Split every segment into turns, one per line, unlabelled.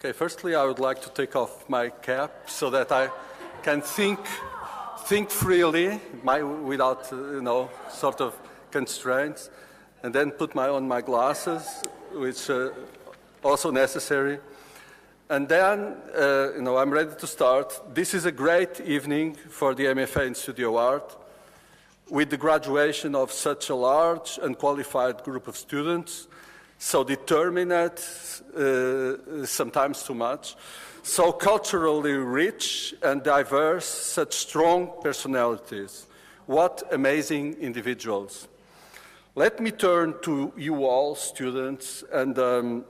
Okay, firstly, I would like to take off my cap so that I can think freely, without, sort of constraints, and then put on my glasses, which are also necessary. And then, I'm ready to start. This is a great evening for the MFA in Studio Art, with the graduation of such a large and qualified group of students, so determinate, sometimes too much, so culturally rich and diverse, such strong personalities. What amazing individuals. Let me turn to you all, students, and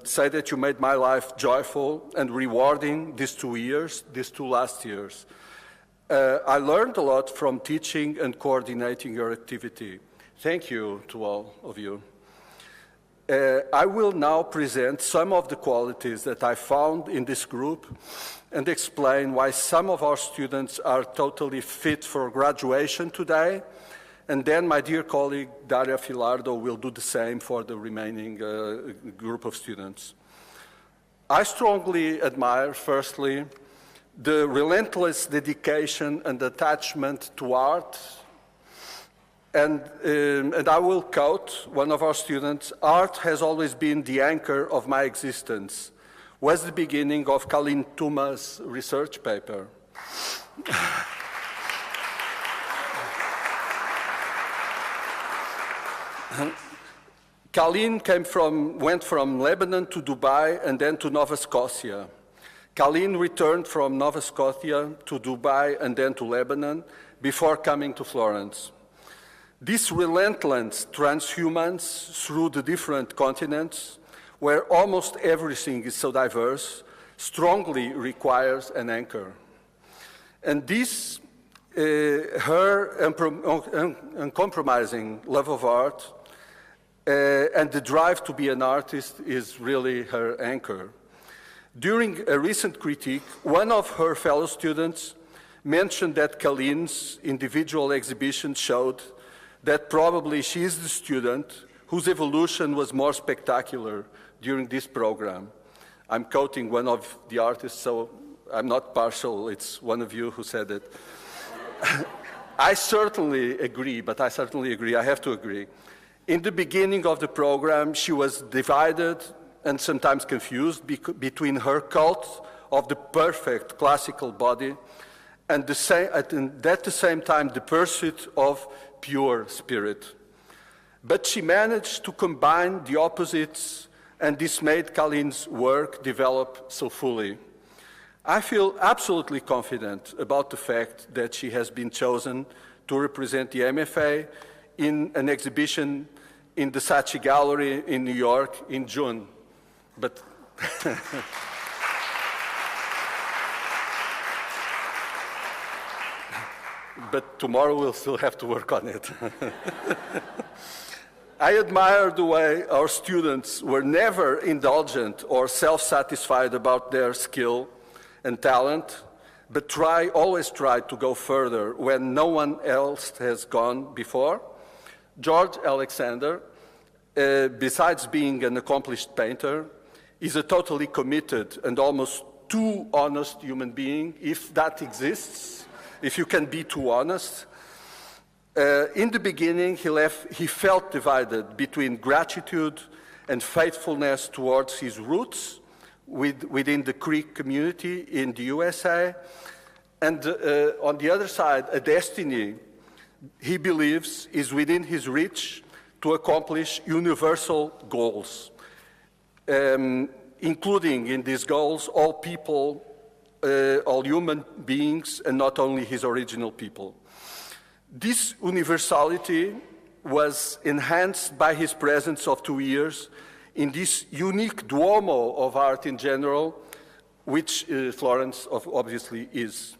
say that you made my life joyful and rewarding these 2 last years. I learned a lot from teaching and coordinating your activity. Thank you to all of you. I will now present some of the qualities that I found in this group and explain why some of our students are totally fit for graduation today, and then my dear colleague Daria Filardo will do the same for the remaining group of students. I strongly admire, firstly, the relentless dedication and attachment to art. And I will quote one of our students: "Art has always been the anchor of my existence," was the beginning of Kalin Tuma's research paper. Kalin went from Lebanon to Dubai and then to Nova Scotia. Kalin returned from Nova Scotia to Dubai and then to Lebanon before coming to Florence. This relentless transhumance through the different continents, where almost everything is so diverse, strongly requires an anchor. And this, her uncompromising love of art and the drive to be an artist is really her anchor. During a recent critique, one of her fellow students mentioned that Kalin's individual exhibition showed that probably she is the student whose evolution was more spectacular during this program. I'm quoting one of the artists, so I'm not partial, it's one of you who said it. I certainly agree, I have to agree. In the beginning of the program, she was divided and sometimes confused between her cult of the perfect classical body and at the same time the pursuit of pure spirit. But she managed to combine the opposites, and this made Kalin's work develop so fully. I feel absolutely confident about the fact that she has been chosen to represent the MFA in an exhibition in the SACI Gallery in New York in June. But but tomorrow we'll still have to work on it. I admire the way our students were never indulgent or self-satisfied about their skill and talent, but always tried to go further when no one else has gone before. George Alexander, besides being an accomplished painter, is a totally committed and almost too honest human being, if that exists, if you can be too honest. In the beginning, he felt divided between gratitude and faithfulness towards his roots within the Greek community in the USA, and on the other side, a destiny he believes is within his reach to accomplish universal goals, including in these goals all people, all human beings, and not only his original people. This universality was enhanced by his presence of 2 years in this unique Duomo of art in general, which Florence obviously is.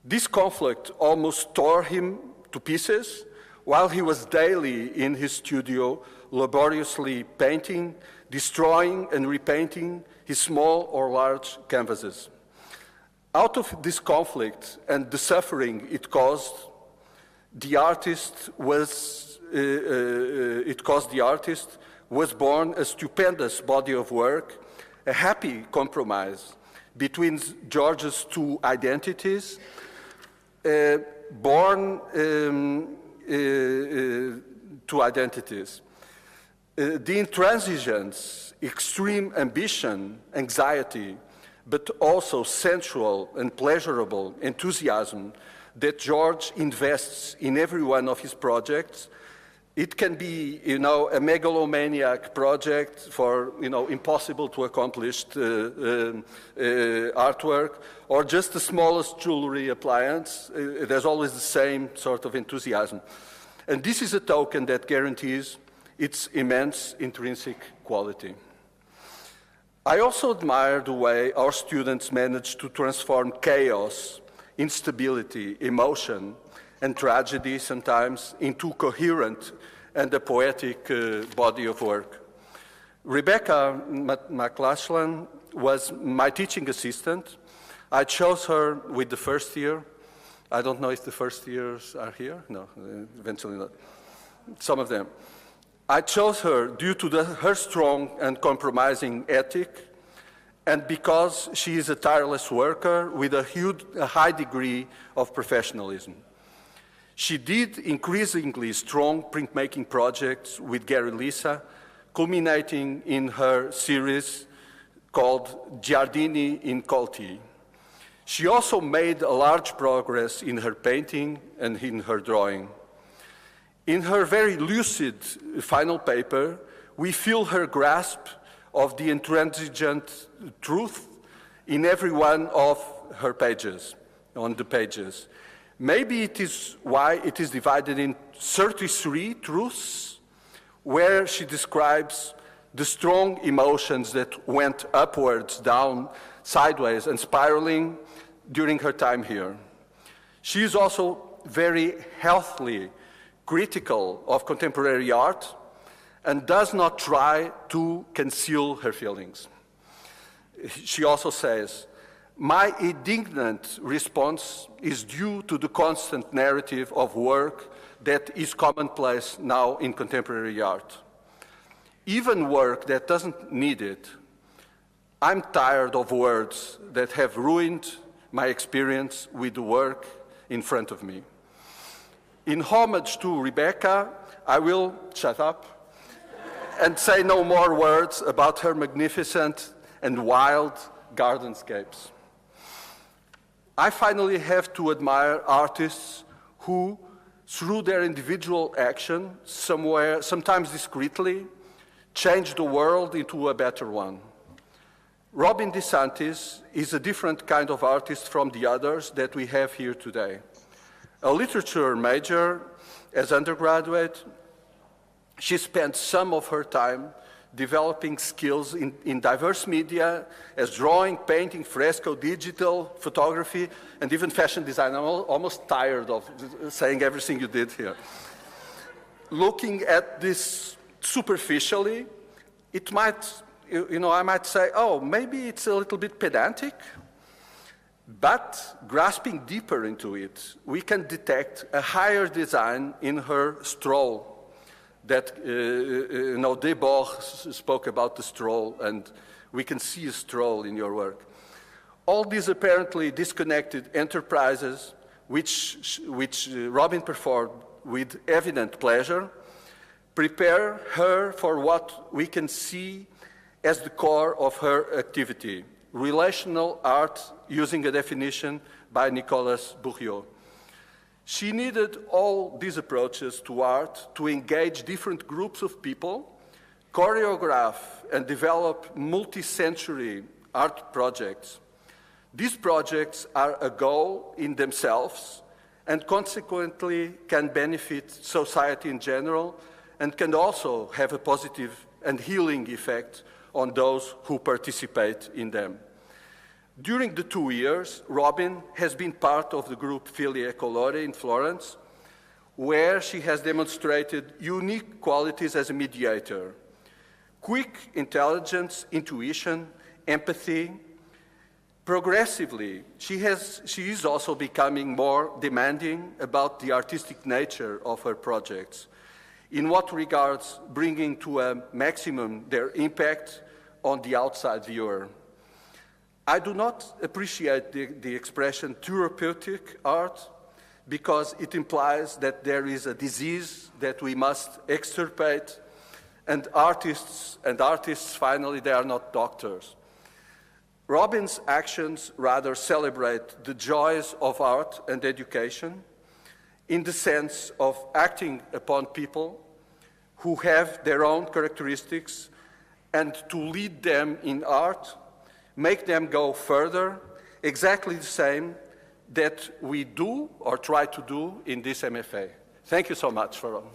This conflict almost tore him to pieces while he was daily in his studio laboriously painting, destroying and repainting his small or large canvases. Out of this conflict and the suffering it caused, the artist was born a stupendous body of work a happy compromise between George's two identities, born two identities. The intransigence, extreme ambition, anxiety, but also sensual and pleasurable enthusiasm that George invests in every one of his projects. It can be, you know, a megalomaniac project for, you know, impossible to accomplish artwork, or just the smallest jewelry appliance. There's always the same sort of enthusiasm. And this is a token that guarantees its immense intrinsic quality. I also admire the way our students manage to transform chaos, instability, emotion, and tragedy sometimes into coherent and a poetic body of work. Rebecca McLachlan was my teaching assistant. I chose her with the first year. I don't know if the first years are here. No, eventually not. Some of them. I chose her due to her strong and compromising ethic, and because she is a tireless worker with a high degree of professionalism. She did increasingly strong printmaking projects with Gary Lisa, culminating in her series called Giardini in Colti. She also made a large progress in her painting and in her drawing. In her very lucid final paper, we feel her grasp of the intransigent truth in every one of her pages, on the pages. Maybe it is why it is divided in 33 truths, where she describes the strong emotions that went upwards, down, sideways, and spiraling during her time here. She is also very healthily critical of contemporary art and does not try to conceal her feelings. She also says, "My indignant response is due to the constant narrative of work that is commonplace now in contemporary art. Even work that doesn't need it. I'm tired of words that have ruined my experience with the work in front of me." In homage to Rebecca, I will shut up and say no more words about her magnificent and wild gardenscapes. I finally have to admire artists who, through their individual action, sometimes discreetly, change the world into a better one. Robin DeSantis is a different kind of artist from the others that we have here today. A literature major as undergraduate, she spent some of her time developing skills in diverse media as drawing, painting, fresco, digital, photography, and even fashion design. I'm almost tired of saying everything you did here. Looking at this superficially, it might, I might say, oh, maybe it's a little bit pedantic, but grasping deeper into it, we can detect a higher design in her stroll. That, Debord spoke about the stroll, and we can see a stroll in your work. All these apparently disconnected enterprises, which Robin performed with evident pleasure, prepare her for what we can see as the core of her activity, relational art, using a definition by Nicolas Bourriot. She needed all these approaches to art to engage different groups of people, choreograph and develop multi-sensory art projects. These projects are a goal in themselves and consequently can benefit society in general and can also have a positive and healing effect on those who participate in them. During the 2 years, Robin has been part of the group Fili Colore in Florence, where she has demonstrated unique qualities as a mediator. Quick intelligence, intuition, empathy. Progressively, she is also becoming more demanding about the artistic nature of her projects, in what regards bringing to a maximum their impact on the outside viewer. I do not appreciate the expression therapeutic art because it implies that there is a disease that we must extirpate, and artists finally, they are not doctors. Robin's actions rather celebrate the joys of art and education in the sense of acting upon people who have their own characteristics and to lead them in art, make them go further, exactly the same that we do or try to do in this MFA. Thank you so much for all.